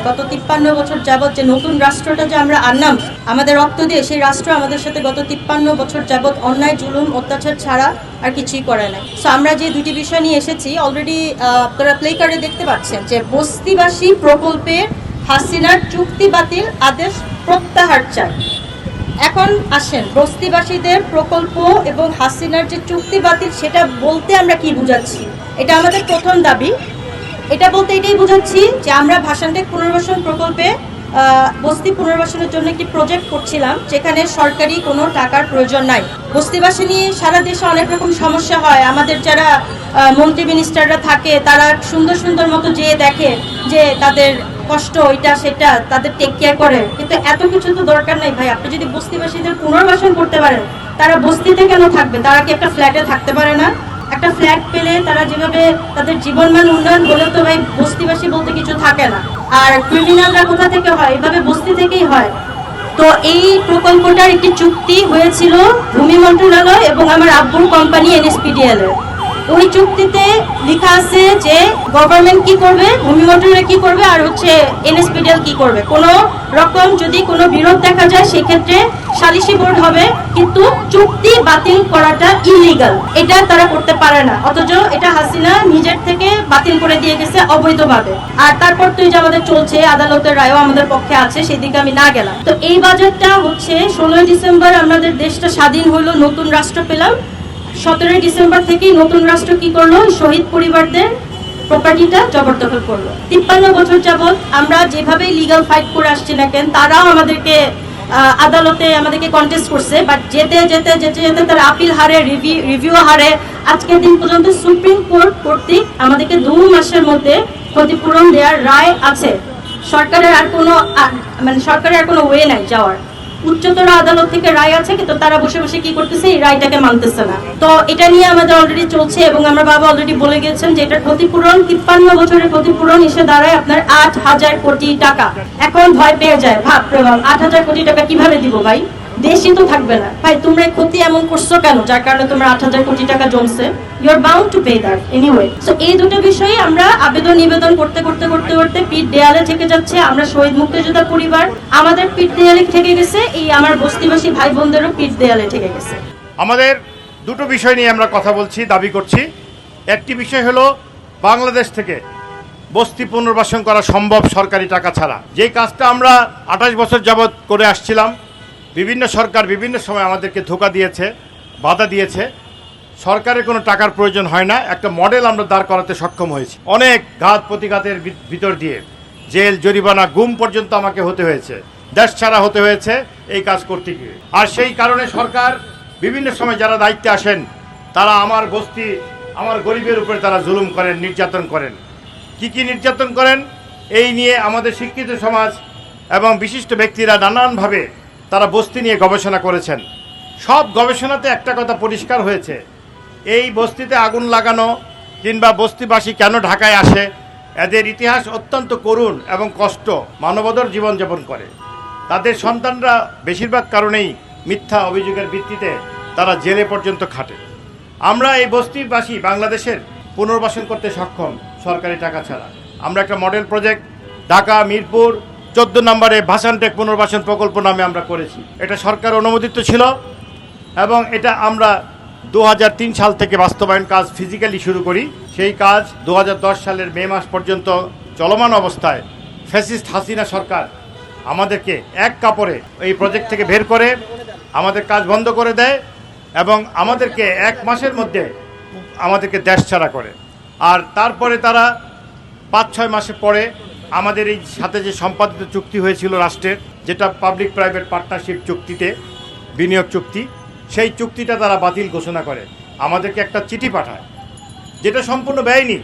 গত 53 বছর যাবৎ যে নতুন রাষ্ট্রটা যে আমরা আনলাম আমাদের রক্ত দিয়ে, সেই রাষ্ট্র আমাদের সাথে গত 53 বছর যাবৎ অন্যায় জুলুম অত্যাচার ছাড়া আর কিছুই করে নাই। সো আমরা যে দুটি বিষয় নিয়ে এসেছি অলরেডি আপনারা প্লে কার্ডে দেখতে পাচ্ছেন যে বস্তিবাসী প্রকল্পের হাসিনার চুক্তি বাতিল আদেশ প্রত্যাহার চাই। এখন আসেন বস্তিবাসীদের প্রকল্প এবং হাসিনার যে চুক্তি বাতিল সেটা বলতে আমরা কি বুঝাচ্ছি। এটা আমাদের প্রথম দাবি। এটা বলতে এটাই বুঝাচ্ছি যে আমরা ভাষানটেক পুনর্বাসন প্রকল্পে বস্তি পুনর্বাসনের জন্য একটি প্রজেক্ট করছিলাম যেখানে সরকারি কোনো টাকার প্রয়োজন নাই। বস্তিবাসী নিয়ে সারা দেশে অনেক রকম সমস্যা হয়। আমাদের যারা মন্ত্রী মিনিস্টাররা থাকে তারা সুন্দর সুন্দর মতো যেয়ে দেখে যে তাদের কষ্ট এটা সেটা তাদের টেক কেয়ার করে, কিন্তু এত কিছু তো দরকার নাই ভাই। আপনি যদি বস্তিবাসীদের পুনর্বাসন করতে পারেন, তারা বস্তিতে কেন থাকবে? তারা কি একটা ফ্ল্যাটে থাকতে পারে না? একটা ফ্ল্যাট পেলে তারা যেভাবে তাদের জীবনমান উন্নয়ন হলেও তো ভাই বস্তিবাসী বলতে কিছু থাকে না। আর ক্রিমিনালরা কোথা থেকে হয়? এভাবে বস্তি থেকেই হয়। তো এই প্রকল্পটার একটি চুক্তি হয়েছিল ভূমি মন্ত্রণালয় এবং আমার আব্বুর কোম্পানি NSPDL এর। ওই চুক্তিতে লেখা আছে যে গভর্নমেন্ট কি করবে, ভূমি মন্ত্রণালয় কি করবে, আর হচ্ছে NSPDL কি করবে। কোনো রকম যদি কোনো বিরোধ দেখা যায় সেক্ষেত্রে সালিসি বোর্ড হবে, কিন্তু চুক্তি বাতিল করাটা ইলিগাল, এটা তারা করতে পারে না। অথচ এটা হাসিনা নিজের থেকে বাতিল করে দিয়ে গেছে অবৈধভাবে। আর তারপর তো এই যে আমাদের চলছে, আদালতের রায়ও আমাদের পক্ষে আছে, সেদিকে আমি না গেলাম। তো এই বাজেটটা হচ্ছে 16 ডিসেম্বর আমাদের দেশটা স্বাধীন হলো, নতুন রাষ্ট্র পেলাম। 17 ডিসেম্বর থেকেই নতুন রাষ্ট্র কি করলো? শহীদ পরিবারদের প্রপার্টিটা জবরদখল করলো। 53 বছর যাবৎ আমরা যেভাবেই লিগাল ফাইট করে আসছি না কেন, তারাও আমাদেরকে আদালতে আমাদেরকে কন্টেস্ট করছে, বাট যেতে যেতে যেতে যেতে তারা আপিল হারে, রিভিউ হারে, আজকের দিন পর্যন্ত সুপ্রিম কোর্ট কর্তৃক আমাদেরকে 2 মাসের মধ্যে ক্ষতিপূরণ দেওয়ার রায় আছে। সরকারের আর কোনো ওয়ে নাই যাওয়ার। উচ্চতর আদালত থেকে রায় আছে, কিন্তু তারা বসে বসে কি করতেছে? এই রায়টাকে মানতেছে না। তো এটা নিয়ে আমাদের অলরেডি চলছে এবং আমার বাবা অলরেডি বলে গেছেন যে এটার ক্ষতিপূরণ 53 বছরের ক্ষতিপূরণ এসে দাঁড়ায় আপনার 8,000 কোটি টাকা। এখন ভয় পেয়ে যায়, ভাব 8,000 কোটি টাকা কিভাবে দিব ভাই? দেশই তো থাকবে না ভাই। তোমরা ক্ষতি এমন করছো কেন যার কারণে তোমরা 8,000 কোটি টাকা জমছে? You are bound to pay that anyway. So এই দুটো বিষয়ে আমরা নিবেদন করতে করতে করতে করতে পিঠ দেয়ালে থেকে যাচ্ছে। আমরা শহীদ মুক্তিযোদ্ধা পরিবার, আমাদের পিঠ দেয়ালে থেকে গেছে, এই আমার বস্তিবাসী ভাই বোনদেরও পিঠ দেয়ালে থেকে গেছে। আমাদের দুটো বিষয় নিয়ে আমরা কথা বলছি, দাবি করছি। একটি বিষয় হলো বাংলাদেশ থেকে বস্তি পুনর্বাসন করা সম্ভব সরকারি টাকা ছাড়া। যেই কাজটা আমরা 28 বছর যাবৎ করে আসছিলাম, বিভিন্ন সরকার বিভিন্ন সময় আমাদেরকে ধোঁকা দিয়েছে, বাধা দিয়েছে। সরকারের কোনো টাকার প্রয়োজন হয় না, একটা মডেল আমরা দাঁড় করাতে সক্ষম হয়েছি। অনেক ঘাত প্রতিঘাতের ভিতর দিয়ে জেল, জরিমানা, গুম পর্যন্ত আমাকে হতে হয়েছে, দেশ ছাড়া হতে হয়েছে এই কাজ করতে গিয়ে। আর সেই কারণে সরকার বিভিন্ন সময় যারা দায়িত্বে আসেন তারা আমার বস্তি, আমার গরিবের উপরে তারা জুলুম করেন, নির্যাতন করেন। কি নির্যাতন করেন এই নিয়ে আমাদের শিক্ষিত সমাজ এবং বিশিষ্ট ব্যক্তিরা নানানভাবে তারা বস্তি নিয়ে গবেষণা করেছেন। সব গবেষণাতে একটা কথা পরিষ্কার হয়েছে, এই বস্তিতে আগুন লাগানো কিংবা বস্তিবাসী কেন ঢাকায় আসে, এদের ইতিহাস অত্যন্ত করুণ এবং কষ্ট, মানবতার জীবনযাপন করে। তাদের সন্তানরা বেশিরভাগ কারণেই মিথ্যা অভিযোগের ভিত্তিতে তারা জেলে পর্যন্ত খাটে। আমরা এই বস্তিবাসী বাংলাদেশের পুনর্বাসন করতে সক্ষম সরকারি টাকা ছাড়া। আমরা একটা মডেল প্রজেক্ট ঢাকা মিরপুর 14 নম্বরে ভাষানটেক পুনর্বাসন প্রকল্প নামে আমরা করেছি। এটা সরকার অনুমোদিত ছিল এবং এটা আমরা 2003 সাল থেকে বাস্তবায়ন কাজ ফিজিক্যালি শুরু করি। সেই কাজ 2010 সালের মে মাস পর্যন্ত চলমান অবস্থায় ফ্যাসিস্ট হাসিনা সরকার আমাদেরকে এক কাপড়ে এই প্রজেক্ট থেকে বের করে আমাদের কাজ বন্ধ করে দেয় এবং আমাদেরকে 1 মাসের মধ্যে আমাদেরকে দেশ ছাড়া করে। আর তারপরে তারা 5-6 মাসে পরে আমাদের এই সাথে যে সম্পাদিত চুক্তি হয়েছিল রাষ্ট্রের, যেটা পাবলিক প্রাইভেট পার্টনারশিপ চুক্তিতে বিনিয়োগ চুক্তি, সেই চুক্তিটা তারা বাতিল ঘোষণা করে আমাদেরকে একটা চিঠি পাঠায়, যেটা সম্পূর্ণ বেআইনি।